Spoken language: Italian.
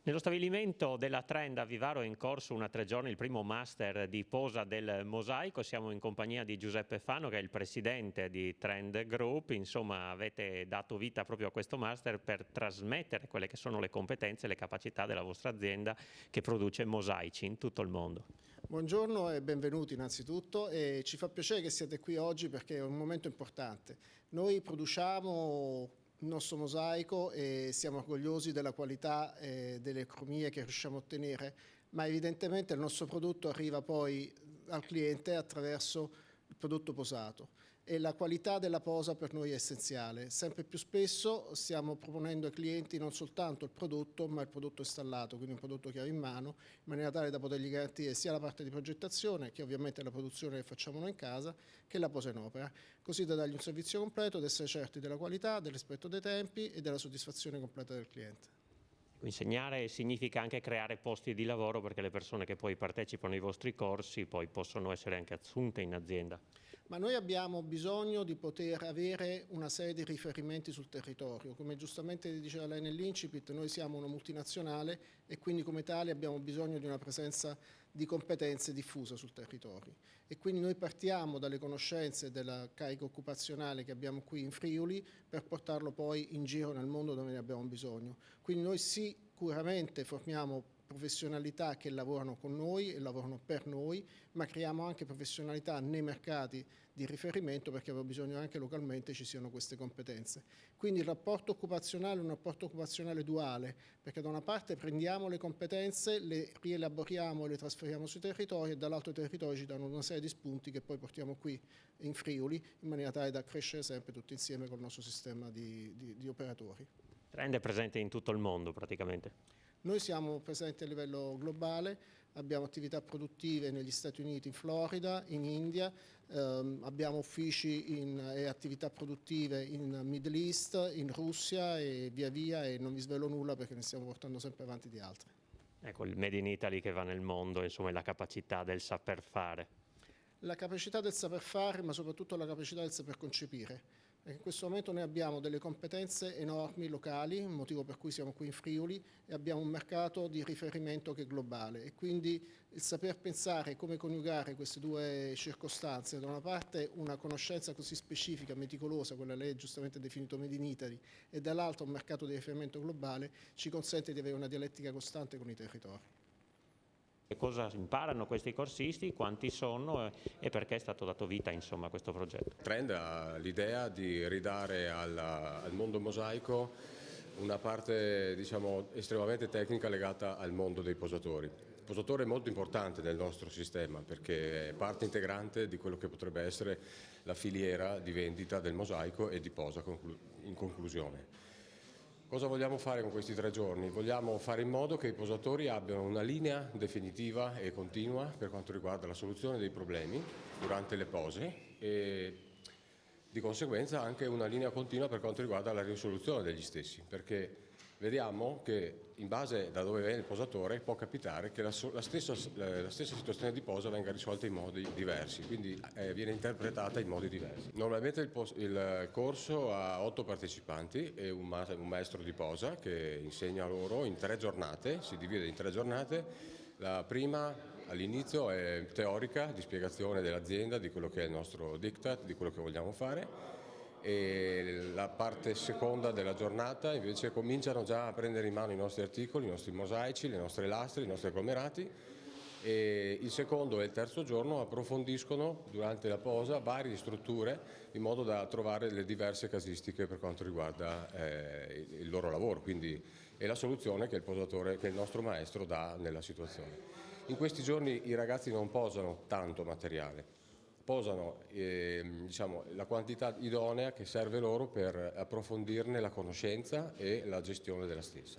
Nello stabilimento della Trend a Vivaro è in corso una 3 giorni il primo master di posa del mosaico. Siamo in compagnia di Giuseppe Fano, che è il presidente di Trend Group. Insomma, avete dato vita proprio a questo master per trasmettere quelle che sono le competenze e le capacità della vostra azienda che produce mosaici in tutto il mondo. Buongiorno e benvenuti innanzitutto, e ci fa piacere che siate qui oggi perché è un momento importante. Noi produciamo il nostro mosaico e siamo orgogliosi della qualità e delle cromie che riusciamo a ottenere, ma evidentemente il nostro prodotto arriva poi al cliente attraverso il prodotto posato e la qualità della posa per noi è essenziale. Sempre più spesso stiamo proponendo ai clienti non soltanto il prodotto, ma il prodotto installato, quindi un prodotto che ha in mano, in maniera tale da potergli garantire sia la parte di progettazione, che ovviamente è la produzione che facciamo noi in casa, che la posa in opera, così da dargli un servizio completo ed essere certi della qualità, del rispetto dei tempi e della soddisfazione completa del cliente. Insegnare significa anche creare posti di lavoro, perché le persone che poi partecipano ai vostri corsi poi possono essere anche assunte in azienda. Ma noi abbiamo bisogno di poter avere una serie di riferimenti sul territorio. Come giustamente diceva lei nell'incipit, noi siamo una multinazionale e quindi come tale abbiamo bisogno di una presenza di competenze diffusa sul territorio. E quindi noi partiamo dalle conoscenze della carica occupazionale che abbiamo qui in Friuli per portarlo poi in giro nel mondo dove ne abbiamo bisogno. Quindi noi sicuramente formiamo professionalità che lavorano con noi e lavorano per noi, ma creiamo anche professionalità nei mercati di riferimento perché abbiamo bisogno anche localmente ci siano queste competenze. Quindi il rapporto occupazionale è un rapporto occupazionale duale, perché da una parte prendiamo le competenze, le rielaboriamo e le trasferiamo sui territori e dall'altro i territori ci danno una serie di spunti che poi portiamo qui in Friuli in maniera tale da crescere sempre tutti insieme col nostro sistema di operatori. Trend è presente in tutto il mondo praticamente. Noi siamo presenti a livello globale, abbiamo attività produttive negli Stati Uniti, in Florida, in India, abbiamo uffici e attività produttive in Middle East, in Russia e via via, e non vi svelo nulla perché ne stiamo portando sempre avanti di altre. Ecco, il Made in Italy che va nel mondo, insomma, è la capacità del saper fare. La capacità del saper fare, ma soprattutto la capacità del saper concepire. Perché in questo momento noi abbiamo delle competenze enormi locali, motivo per cui siamo qui in Friuli, e abbiamo un mercato di riferimento che è globale. E quindi il saper pensare come coniugare queste due circostanze, da una parte una conoscenza così specifica, meticolosa, quella lei giustamente ha definito Made in Italy, e dall'altro un mercato di riferimento globale, ci consente di avere una dialettica costante con i territori. Che cosa imparano questi corsisti, quanti sono e perché è stato dato vita insomma, a questo progetto? Trend ha l'idea di ridare al mondo mosaico una parte diciamo, estremamente tecnica legata al mondo dei posatori. Il posatore è molto importante nel nostro sistema perché è parte integrante di quello che potrebbe essere la filiera di vendita del mosaico e di posa in conclusione. Cosa vogliamo fare con questi 3 giorni? Vogliamo fare in modo che i posatori abbiano una linea definitiva e continua per quanto riguarda la soluzione dei problemi durante le pose e di conseguenza anche una linea continua per quanto riguarda la risoluzione degli stessi, perché vediamo che in base da dove viene il posatore può capitare che la stessa situazione di posa venga risolta in modi diversi, quindi viene interpretata in modi diversi. Normalmente il corso ha 8 partecipanti e un maestro di posa che insegna loro in 3 giornate, si divide in 3 giornate. La prima all'inizio è teorica, di spiegazione dell'azienda, di quello che è il nostro diktat, di quello che vogliamo fare. E la parte seconda della giornata invece cominciano già a prendere in mano i nostri articoli, i nostri mosaici, le nostre lastre, i nostri agglomerati, e il secondo e il terzo giorno approfondiscono durante la posa varie strutture in modo da trovare le diverse casistiche per quanto riguarda il loro lavoro, quindi è la soluzione che il nostro maestro dà nella situazione. In questi giorni i ragazzi non posano tanto materiale, posano diciamo, la quantità idonea che serve loro per approfondirne la conoscenza e la gestione della stessa.